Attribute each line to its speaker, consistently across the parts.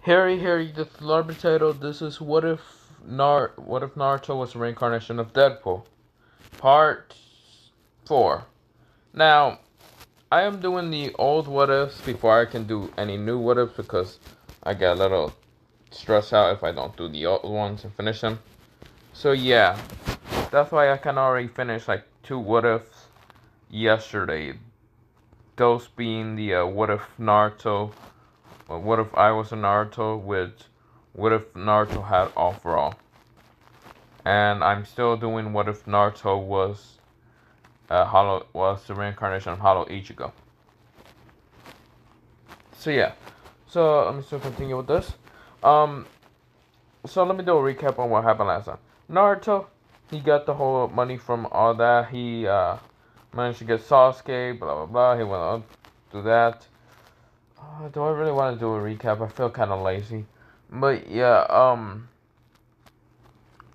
Speaker 1: Harry, this is Lord Potato. This is what if Naruto was a reincarnation of Deadpool, Part 4. Now, I am doing the old what ifs before I can do any new what ifs because I get a little stressed out if I don't do the old ones and finish them. So yeah, that's why I can already finish like 2 what ifs yesterday. Those being the what if Naruto, what if I was a Naruto with what if Naruto had all for all. And I'm still doing what if Naruto was the reincarnation of Hollow Ichigo. So yeah, so let me still continue with this. Um, so let me do a recap on what happened last time. Naruto, he got the whole money from all that. He managed to get Sasuke, blah blah blah. He went on to that. Do I really want to do a recap? I feel kind of lazy, but yeah.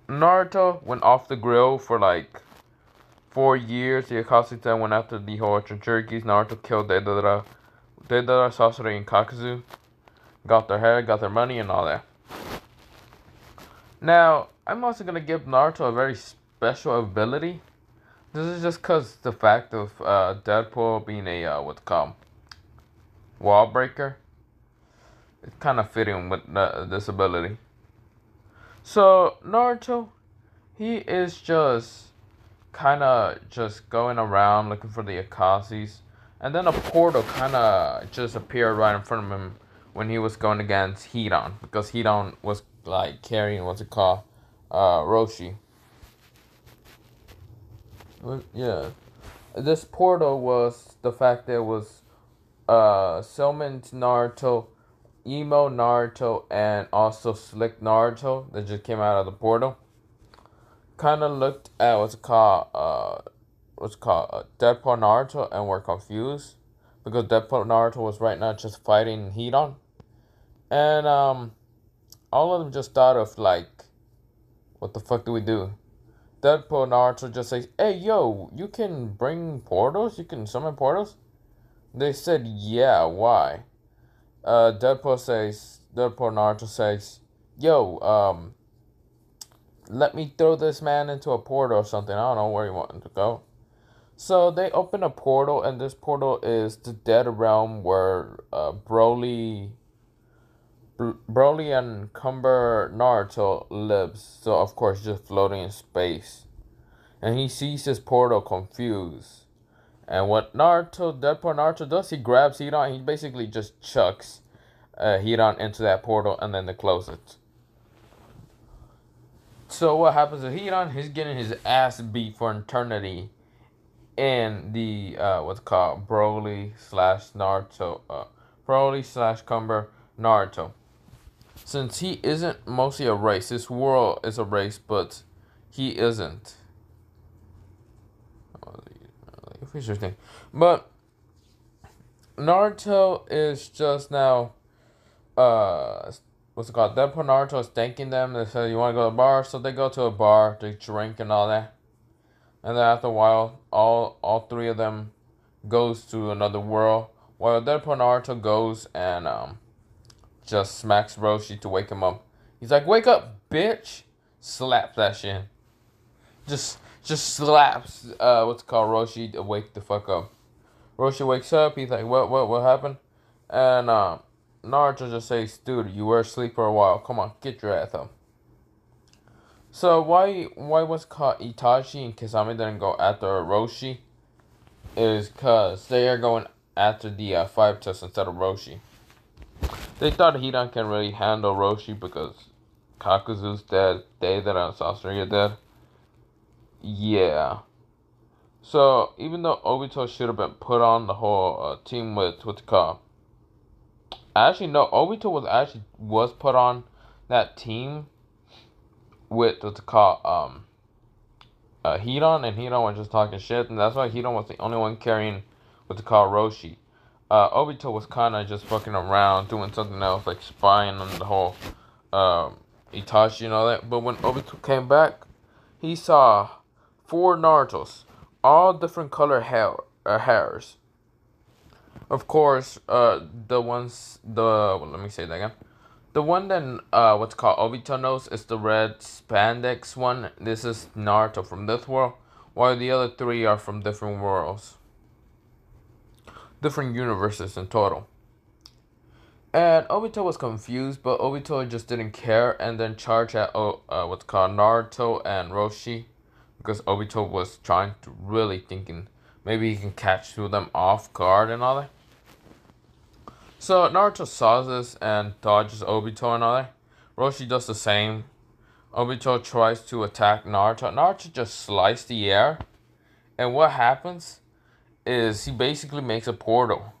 Speaker 1: Naruto went off the grill for like 4 years. The Akatsuki went after the whole Jinchurikis. Naruto killed Deidara, Sasori, and Kakuzu. Got their hair, got their money, and all that. Now, I'm also gonna give Naruto a very special ability. This is just cause the fact of Deadpool being a what's called wall breaker. It's kind of fitting with this ability. So Naruto, he is just kind of just going around looking for the Akashis, and then a portal kind of just appeared right in front of him when he was going against Hidan, because Hidan was like carrying what's it called, Roshi. Yeah, this portal was the fact that it was Silman Naruto, Emo Naruto, and also Slick Naruto that just came out of the portal. Kind of looked at Deadpool Naruto and were confused because Deadpool Naruto was right now just fighting Hidan, and all of them just thought of like, what the fuck do we do? Deadpool Naruto just says, "Hey yo, you can bring portals, you can summon portals." They said, "Yeah, why?" Deadpool Naruto says, "Yo, let me throw this man into a portal or something. I don't know where he wanted to go." So they open a portal, and this portal is the dead realm where Broly and Cumber Naruto lives. So of course, just floating in space, and he sees this portal confused. And what Deadpool Naruto does, he grabs Hidan. He basically just chucks Hidan into that portal, and then they close it. So what happens to Hidan? He's getting his ass beat for eternity in the what's called Broly slash Cumber Naruto. Since he isn't mostly a race, this world is a race, but he isn't. Interesting, but Naruto is just now what's it called? Deadpool Naruto is thanking them. They say, "You want to go to a bar?" So they go to a bar, they drink and all that. And then after a while, all three of them goes to another world. While Deadpool Naruto goes and just smacks Roshi to wake him up. He's like, "Wake up, bitch!" Slaps that shit. Just slaps what's it called, Roshi to wake the fuck up. Roshi wakes up. He's like, what happened?" And Naruto just says, "Dude, you were asleep for a while. Come on, get your ass up." So why was called Itachi and Kisame didn't go after Roshi is because they are going after the 5 test instead of Roshi. They thought Hidan can really handle Roshi because Kakuzu's dead, Deidara and Sasori are dead. Yeah. So even though Obito should have been put on the whole team with what's it called, actually no, Obito was put on that team with what's it called Hidan, and Hidan was just talking shit, and that's why Hidan was the only one carrying what's it called, Roshi. Obito was kind of just fucking around doing something else, like spying on the whole Itachi and all that. But when Obito came back, he saw 4 Narutos, all different color hairs. Of course, let me say that again. The one that what's called Obito knows is the red spandex one. This is Naruto from this world, while the other three are from different worlds, different universes in total. And Obito was confused, but Obito just didn't care and then charged at what's called Naruto and Roshi, because Obito was trying to really thinking maybe he can catch two of them off guard and all that. So Naruto saw this and dodges Obito and all that. Roshi does the same. Obito tries to attack Naruto. Naruto just sliced the air. And what happens is he basically makes a portal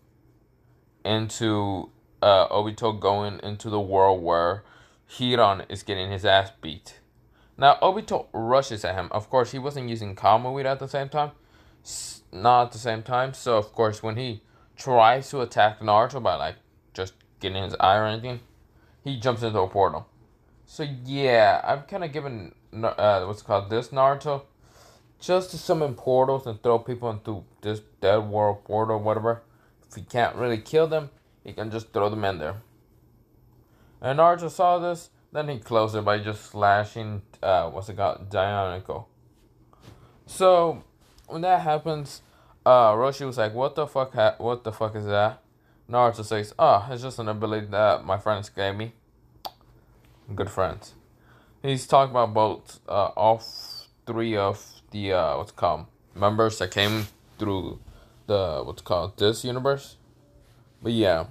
Speaker 1: into Obito going into the world where Hiran is getting his ass beat. Now Obito rushes at him. Of course, he wasn't using Kama Weed at the same time. Not at the same time. So of course, when he tries to attack Naruto by like just getting his eye or anything, he jumps into a portal. So yeah, I'm kind of giving what's called this Naruto just to summon portals and throw people into this dead world portal, whatever. If he can't really kill them, he can just throw them in there. And Naruto saw this, then he closed it by just slashing what's it called, Dionico. So when that happens, Roshi was like, "What the fuck? What the fuck is that?" Naruto says, "Oh, it's just an ability that my friends gave me. Good friends." He's talking about both all three of the what's it called members that came through the what's it called this universe. But yeah.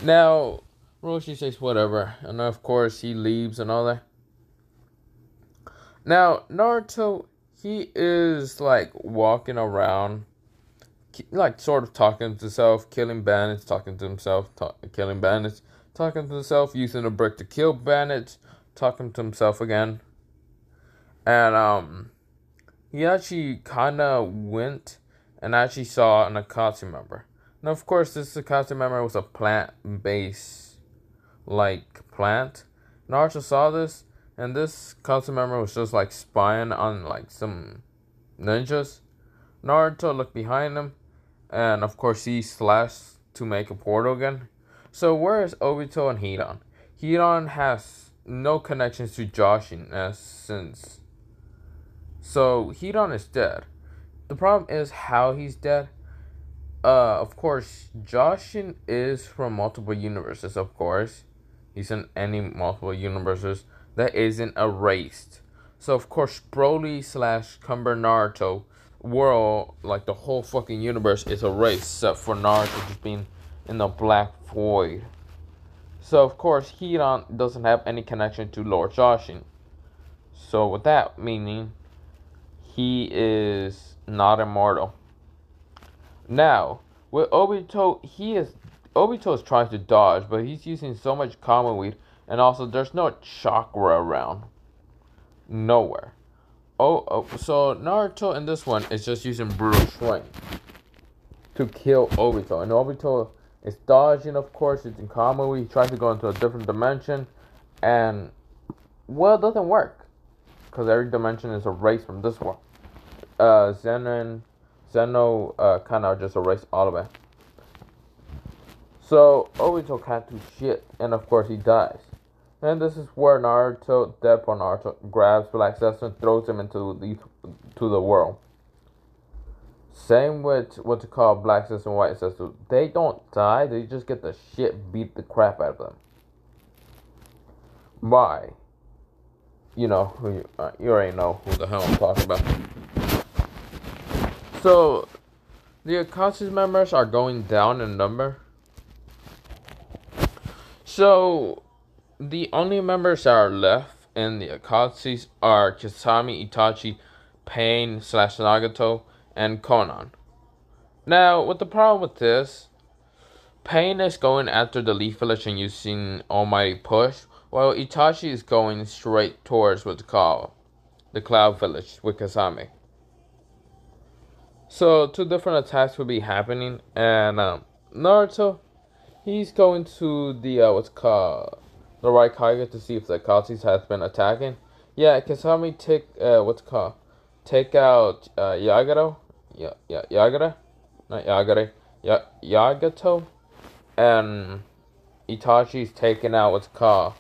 Speaker 1: Now Roshi says whatever, and of course he leaves and all that. Now Naruto, he is like walking around, like sort of talking to himself, killing bandits, talking to himself, killing bandits, talking to himself, using a brick to kill bandits, talking to himself again. And he actually kind of went and actually saw an Akatsuki member. Now, of course, this Akatsuki member was a plant-based, like, plant. Naruto saw this, and this Akatsuki member was just, like, spying on, like, some ninjas. Naruto looked behind him, and, of course, he slashed to make a portal again. So, where is Obito and Hidan? Hidan has no connections to Joshin, since... So, Hidan is dead. The problem is how he's dead. Of course, Joshin is from multiple universes, of course. He's in any multiple universes that isn't erased. So, of course, Broly / Cumber Naruto world, like the whole fucking universe, is erased, except for Naruto just being in the black void. So, of course, Hidan doesn't have any connection to Lord Joshin. So, with that meaning, he is not immortal. Now, with Obito, Obito is trying to dodge, but he's using so much Kama Weed, and also there's no chakra around. Nowhere. So Naruto in this one is just using brutal strength to kill Obito, and Obito is dodging, of course, using Kama Weed. He tries to go into a different dimension, and well, it doesn't work because every dimension is erased from this one. Zeno kind of just erased all of it. So Obito can't do shit, and of course he dies. And this is where Naruto, Deadpool Naruto, grabs Black Sesame and throws him into the world. Same with what's it called, Black Sesame and White Sesame. They don't die; they just get the shit beat the crap out of them. Why? You know, you already know who the hell I'm talking about. So, the Akatsuki members are going down in number. So, the only members that are left in the Akatsuki are Kasami, Itachi, Pain / Nagato, and Konan. Now, with the problem with this, Pain is going after the Leaf Village and using Almighty Push, while Itachi is going straight towards what's called the Cloud Village with Kasami. So, two different attacks will be happening, and Naruto, he's going to the what's called the Raikage to see if the Akatsuki has been attacking. Yeah, Kasami take out Yagato, Yagara, not Yagare, Yagato, and Itachi's taking out what's called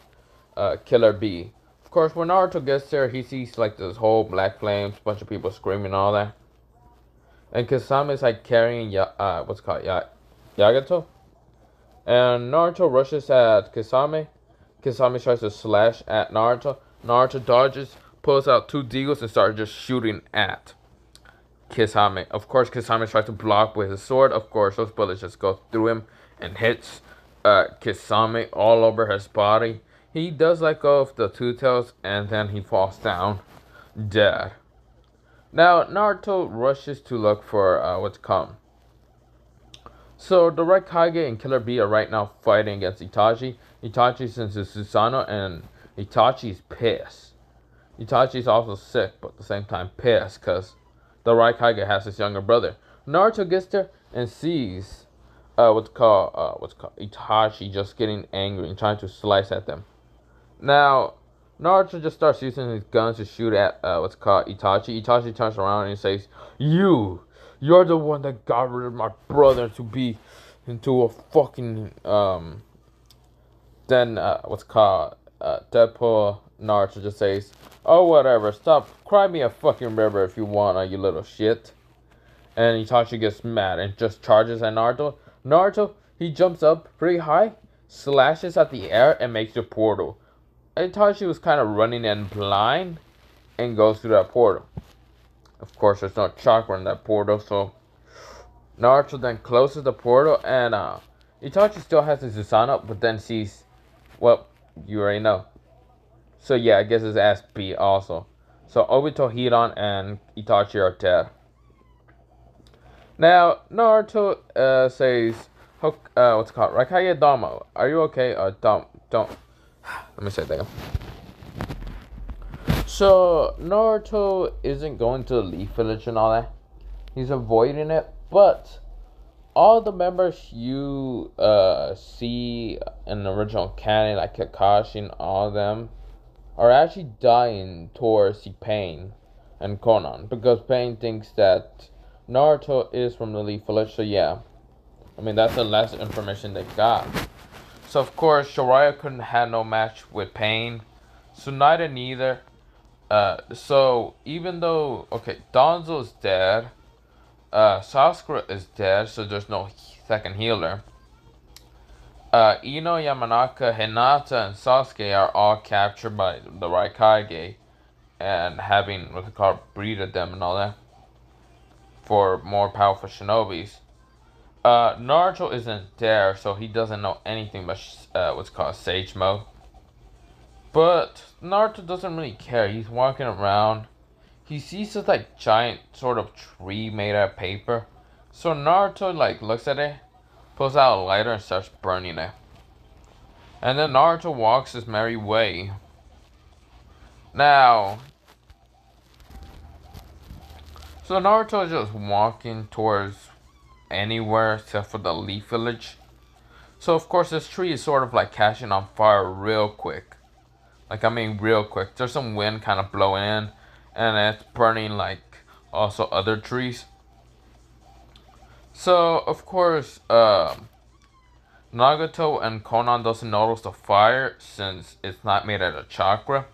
Speaker 1: Killer Bee. Of course, when Naruto gets there, he sees like this whole black flames, bunch of people screaming and all that. And Kasame is like carrying Yagato. And Naruto rushes at Kasame. Kasame tries to slash at Naruto. Naruto dodges, pulls out two deagles, and starts just shooting at Kisame. Of course, Kisame tries to block with his sword. Of course, those bullets just go through him and hits Kisame all over his body. He does let go of the two tails, and then he falls down dead. Now, Naruto rushes to look for what's come. So, the Red Kage and Killer Bee are right now fighting against Itachi. Itachi sends his Susanoo, and Itachi's pissed. Itachi's also sick, but at the same time pissed, because the Raikage has his younger brother. Naruto gets there and sees what's called Itachi just getting angry and trying to slice at them. Now, Naruto just starts using his guns to shoot at what's called Itachi. Itachi turns around and he says, You're the one that got rid of my brother to be into a fucking then what's called Deadpool. Naruto just says, oh, whatever, stop, cry me a fucking river if you wanna, you little shit. And Itachi gets mad and just charges at Naruto. Naruto, he jumps up pretty high, slashes at the air, and makes a portal. Itachi was kind of running in blind and goes through that portal. Of course, there's no chakra in that portal, so Naruto then closes the portal, and Itachi still has his Susanoo, but then sees, well, you already know. So yeah, I guess his ass beat also. So Obito, Hidan, and Itachi are dead. Now, Naruto says, what's it called? Raikage Damo, are you okay? Don't. Let me say that again. So, Naruto isn't going to the Leaf Village and all that. He's avoiding it, but all the members you see in the original canon, like Kakashi and all of them, are actually dying towards the Pain and Konan, because Pain thinks that Naruto is from the Leaf Village, so yeah. I mean, that's the last information they got. So, of course, Jiraiya couldn't have no match with Pain. Tsunade neither. So, even though, okay, Danzo is dead. Sasuke is dead, so there's no second healer. Ino, Yamanaka, Hinata, and Sasuke are all captured by the Raikage and having what they call breeded them and all that for more powerful shinobis. Naruto isn't there, so he doesn't know anything but what's called Sage Mode. But Naruto doesn't really care. He's walking around. He sees this like giant sort of tree made out of paper. So Naruto like looks at it, pulls out a lighter and starts burning it. And then Naruto walks his merry way. Now, so Naruto is just walking towards anywhere except for the Leaf Village. So of course this tree is sort of like catching on fire real quick. Like, I mean real quick. There's some wind kind of blowing in, and it's burning like also other trees. So of course Nagato and Konan doesn't notice the fire since it's not made out of chakra,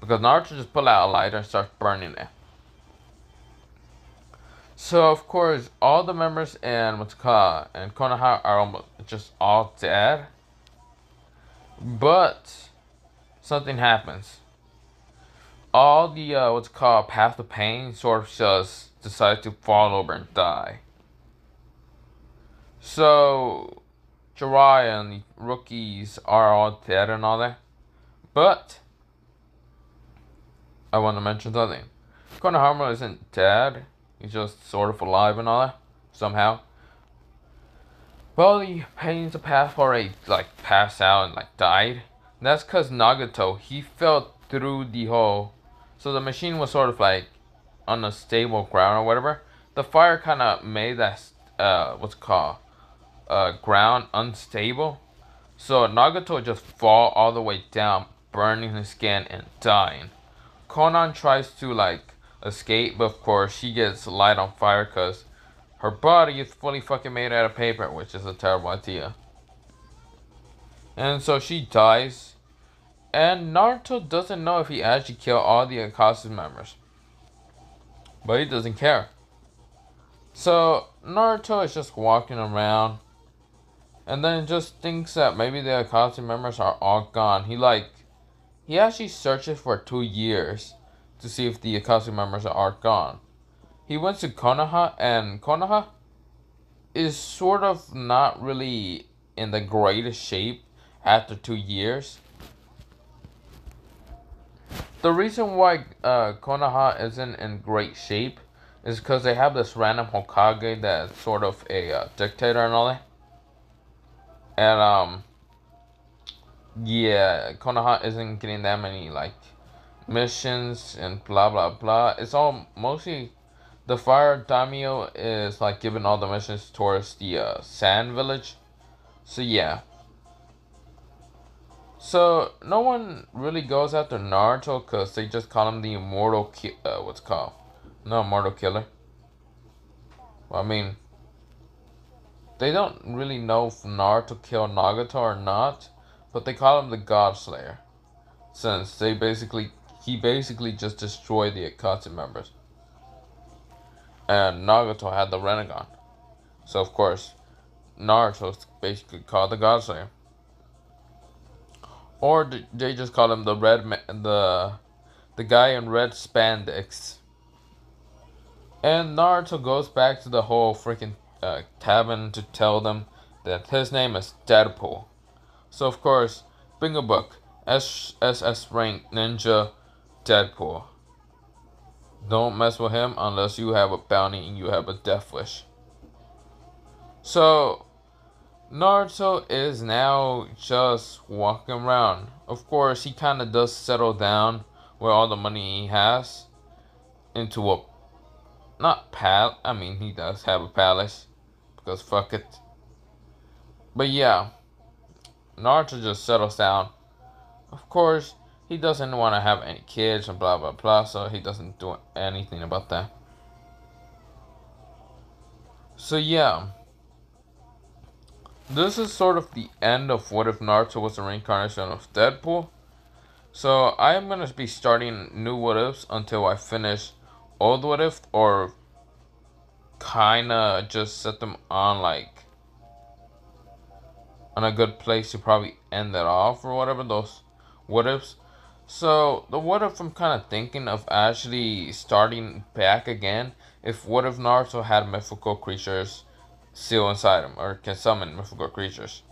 Speaker 1: because Naruto just pull out a lighter and starts burning it. So of course all the members in Konoha are almost just all dead. But something happens. All the Path of Pain sort of just decide to fall over and die. So Jiraiya and the rookies are all dead and all that. But I want to mention something. Konohama isn't dead. He's just sort of alive and all that, somehow. Well, the Pain's Path already like passed out and like died. And that's because Nagato, he fell through the hole. So the machine was sort of like on a stable ground or whatever. The fire kind of made that ground unstable. So Nagato just fall all the way down, burning his skin and dying. Konan tries to like escape, but of course she gets light on fire because her body is fully fucking made out of paper, which is a terrible idea. And so she dies. And Naruto doesn't know if he actually killed all the Akatsuki members. But he doesn't care. So Naruto is just walking around. And then just thinks that maybe the Akatsuki members are all gone. He actually searches for 2 years to see if the Akatsuki members are gone. He went to Konoha, and Konoha is sort of not really in the greatest shape after 2 years. The reason why Konoha isn't in great shape is because they have this random Hokage that's sort of a dictator and all that. And yeah, Konoha isn't getting that many like missions and blah blah blah. It's all mostly the Fire Daimyo is like giving all the missions towards the Sand Village. So yeah. So no one really goes after Naruto because they just call him the immortal what's it called? No, immortal killer. Well, I mean, they don't really know if Naruto killed Nagato or not, but they call him the God Slayer, since he basically just destroyed the Akatsuki members, and Nagato had the Rinnegan, so of course Naruto's basically called the God Slayer, or they just call him the guy in red spandex. And Naruto goes back to the whole freaking cabin to tell them that his name is Deadpool. So of course, bring a book, SS rank ninja Deadpool. Don't mess with him unless you have a bounty and you have a death wish. So Naruto is now just walking around. Of course, he kind of does settle down with all the money he has into a not I mean, he does have a palace because fuck it. But yeah, Naruto just settles down. Of course, he doesn't want to have any kids and blah blah blah, so he doesn't do anything about that. So yeah, this is sort of the end of What If Naruto Was a Reincarnation of Deadpool. So I am gonna be starting new What Ifs until I finish old What If, or kinda just set them on like on a good place to probably end it off or whatever, those what ifs. So the what if I'm kind of thinking of actually starting back again, if what if Naruto had mythical creatures still inside him, or can summon mythical creatures.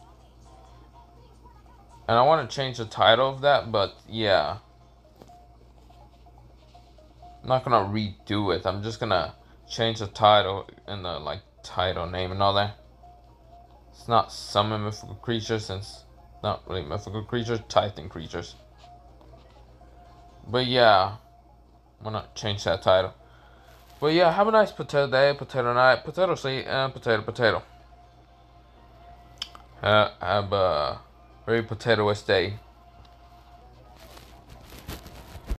Speaker 1: And I want to change the title of that, but yeah, I'm not gonna redo it. I'm just gonna change the title and the like title name and all that. It's not summon mythical creatures, since not really mythical creatures, Titan creatures. But yeah, I'm gonna change that title. But yeah, have a nice potato day, potato night, potato seed, and potato. Have a very potatoish day.